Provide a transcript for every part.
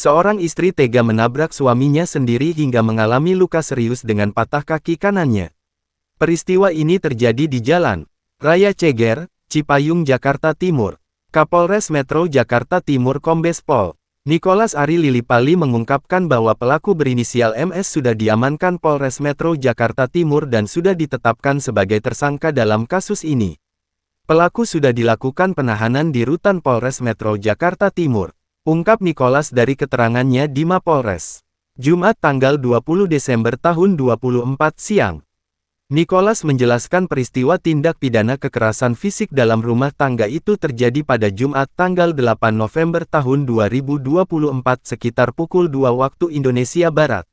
Seorang istri tega menabrak suaminya sendiri hingga mengalami luka serius dengan patah kaki kanannya. Peristiwa ini terjadi di Jalan Raya Ceger, Cipayung, Jakarta Timur. Kapolres Metro Jakarta Timur Kombes Pol Nicholas Ari Lilipali mengungkapkan bahwa pelaku berinisial MS sudah diamankan Polres Metro Jakarta Timur dan sudah ditetapkan sebagai tersangka dalam kasus ini. Pelaku sudah dilakukan penahanan di rutan Polres Metro Jakarta Timur. Ungkap Nicholas dari keterangannya di Mapolres. Jumat tanggal 20 Desember tahun 24 siang. Nicholas menjelaskan peristiwa tindak pidana kekerasan fisik dalam rumah tangga itu terjadi pada Jumat tanggal 8 November tahun 2024 sekitar pukul 2 waktu Indonesia Barat.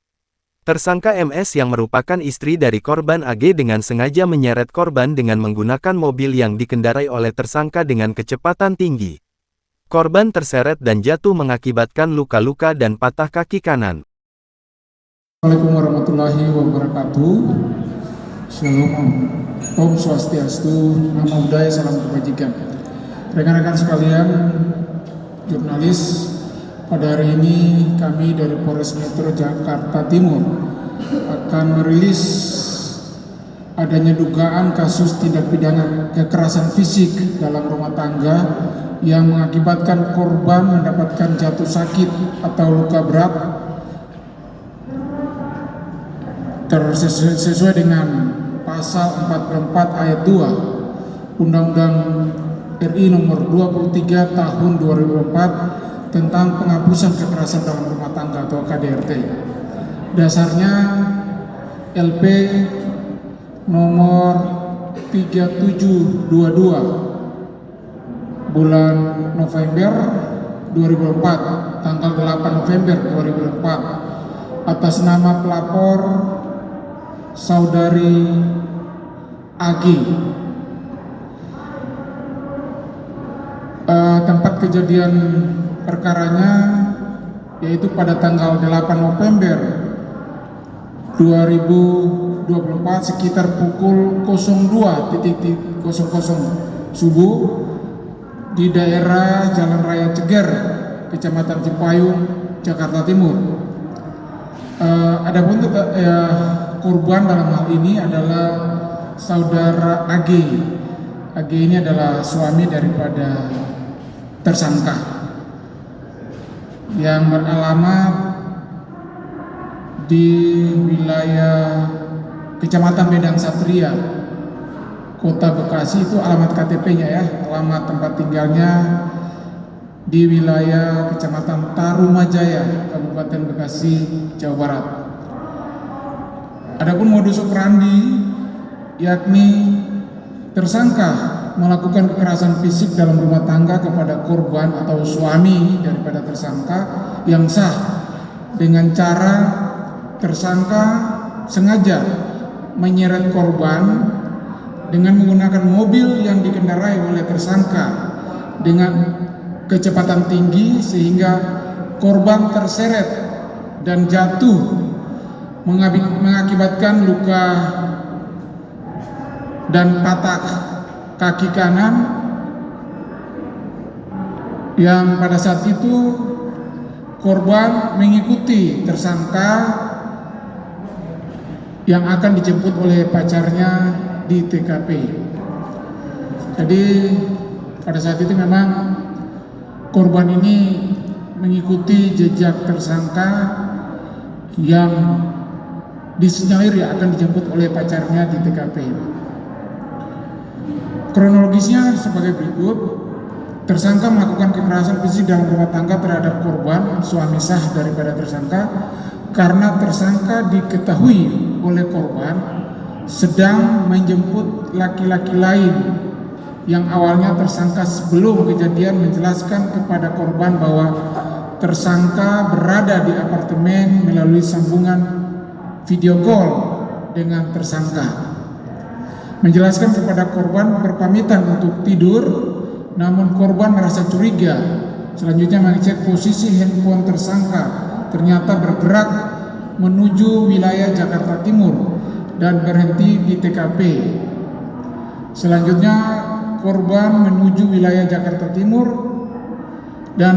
Tersangka MS yang merupakan istri dari korban AG dengan sengaja menyeret korban dengan menggunakan mobil yang dikendarai oleh tersangka dengan kecepatan tinggi. Korban terseret dan jatuh mengakibatkan luka-luka dan patah kaki kanan. Assalamualaikum warahmatullahi wabarakatuh. Shalom, Om Swastiastu, Namo Buddhaya, salam kebajikan. Rekan-rekan sekalian, jurnalis, pada hari ini kami dari Polres Metro Jakarta Timur akan merilis adanya dugaan kasus tindak pidana kekerasan fisik dalam rumah tangga yang mengakibatkan korban mendapatkan jatuh sakit atau luka berat sesuai dengan pasal 44 ayat 2 Undang-Undang RI nomor 23 tahun 2004 tentang penghapusan kekerasan dalam rumah tangga atau KDRT. Dasarnya LP nomor 3722 bulan November 2004, tanggal 8 November 2004, atas nama pelapor saudari AG. Tempat kejadian perkaranya yaitu pada tanggal 8 November 2024 sekitar pukul 02.00 subuh di daerah Jalan Raya Ceger, Kecamatan Cipayung, Jakarta Timur. Adapun korban dalam hal ini adalah saudara AG. AG ini adalah suami daripada tersangka yang beralamat di wilayah Kecamatan Medan Satria, Kota Bekasi. Itu alamat KTP-nya ya, alamat tempat tinggalnya di wilayah Kecamatan Tarumajaya, Kabupaten Bekasi, Jawa Barat. Adapun modus operandi, yakni tersangka melakukan kekerasan fisik dalam rumah tangga kepada korban atau suami daripada tersangka yang sah dengan cara tersangka sengaja menyeret korban dengan menggunakan mobil yang dikendarai oleh tersangka dengan kecepatan tinggi sehingga korban terseret dan jatuh mengakibatkan luka dan patah kaki kanan, yang pada saat itu korban mengikuti tersangka yang akan dijemput oleh pacarnya di TKP. Jadi pada saat itu memang korban ini mengikuti jejak tersangka yang disinyalir akan dijemput oleh pacarnya di TKP. Kronologisnya sebagai berikut. Tersangka melakukan kekerasan fisik dalam rumah tangga terhadap korban, suami sah daripada tersangka, karena tersangka diketahui oleh korban sedang menjemput laki-laki lain yang awalnya tersangka sebelum kejadian menjelaskan kepada korban bahwa tersangka berada di apartemen melalui sambungan video call dengan tersangka. Menjelaskan kepada korban berpamitan untuk tidur, namun korban merasa curiga. Selanjutnya mengecek posisi handphone tersangka, ternyata bergerak menuju wilayah Jakarta Timur dan berhenti di TKP. Selanjutnya korban menuju wilayah Jakarta Timur dan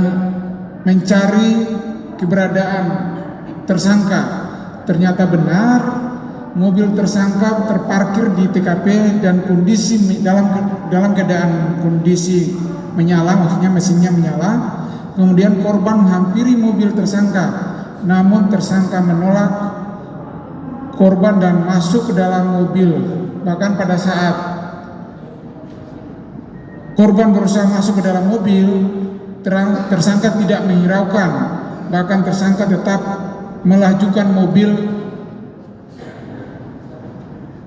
mencari keberadaan tersangka. Ternyata benar, mobil tersangka terparkir di TKP dan dalam keadaan kondisi menyala, maksudnya mesinnya menyala. Kemudian korban menghampiri mobil tersangka, namun tersangka menolak korban dan masuk ke dalam mobil. Bahkan pada saat korban berusaha masuk ke dalam mobil, tersangka tidak menghiraukan, bahkan tersangka tetap melajukan mobil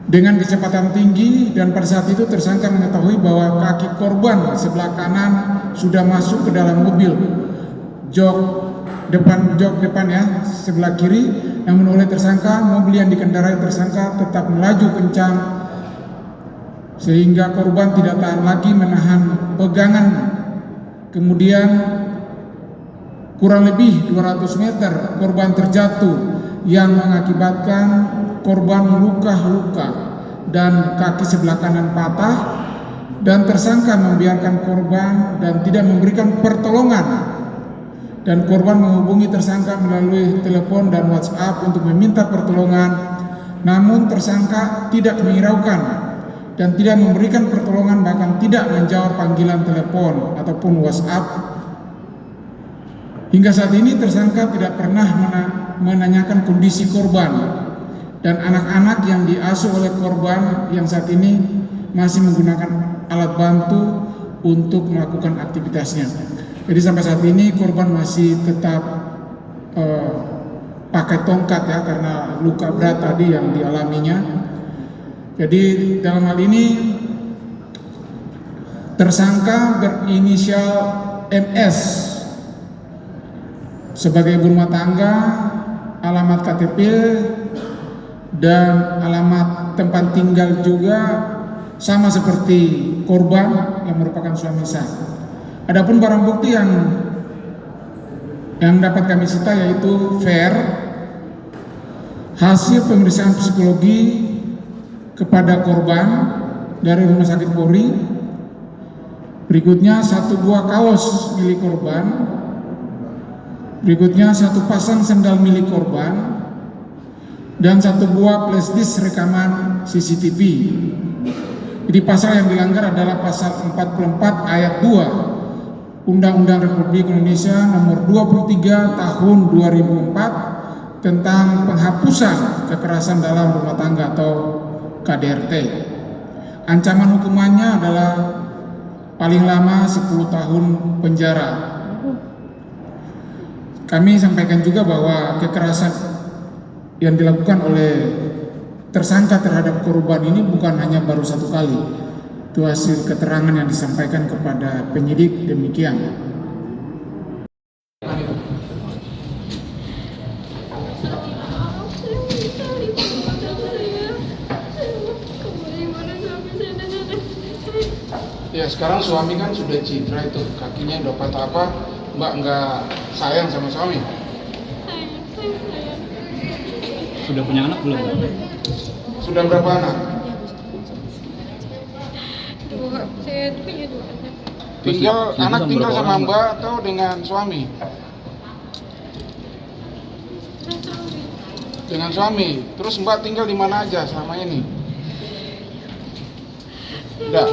dengan kecepatan tinggi, dan pada saat itu tersangka mengetahui bahwa kaki korban sebelah kanan sudah masuk ke dalam mobil, jok depan ya sebelah kiri. Namun oleh tersangka, mobil yang dikendarai tersangka tetap melaju kencang sehingga korban tidak tahan lagi menahan pegangan. Kemudian kurang lebih 200 meter korban terjatuh yang mengakibatkan korban luka-luka dan kaki sebelah kanan patah, dan tersangka membiarkan korban dan tidak memberikan pertolongan, dan korban menghubungi tersangka melalui telepon dan WhatsApp untuk meminta pertolongan, namun tersangka tidak menghiraukan dan tidak memberikan pertolongan, bahkan tidak menjawab panggilan telepon ataupun WhatsApp. Hingga saat ini tersangka tidak pernah menanyakan kondisi korban dan anak-anak yang diasuh oleh korban yang saat ini masih menggunakan alat bantu untuk melakukan aktivitasnya. Jadi sampai saat ini korban masih tetap pakai tongkat ya, karena luka berat tadi yang dialaminya. Jadi dalam hal ini tersangka berinisial MS sebagai ibu rumah tangga, alamat KTP dan alamat tempat tinggal juga sama seperti korban yang merupakan suami sah. Adapun barang bukti yang dapat kami sita yaitu hasil pemeriksaan psikologi kepada korban dari Rumah Sakit Polri. Berikutnya 1 buah kaos milik korban. Berikutnya 1 pasang sendal milik korban dan 1 buah flashdisk rekaman CCTV. Jadi pasal yang dilanggar adalah pasal 44 ayat 2 Undang-Undang Republik Indonesia nomor 23 tahun 2004 tentang penghapusan kekerasan dalam rumah tangga atau KDRT. Ancaman hukumannya adalah paling lama 10 tahun penjara. Kami sampaikan juga bahwa kekerasan yang dilakukan oleh tersangka terhadap korban ini bukan hanya baru 1 kali. Itu hasil keterangan yang disampaikan kepada penyidik demikian. Ya sekarang suami kan sudah cedera itu, kakinya udah patah apa, Mbak nggak sayang sama suami? Sudah punya anak belum? Sudah berapa anak? 2, saya punya 2 anak. Anak tinggal sama Mbak atau dengan suami? Dengan suami. Terus Mbak tinggal di mana aja selama ini? Udah.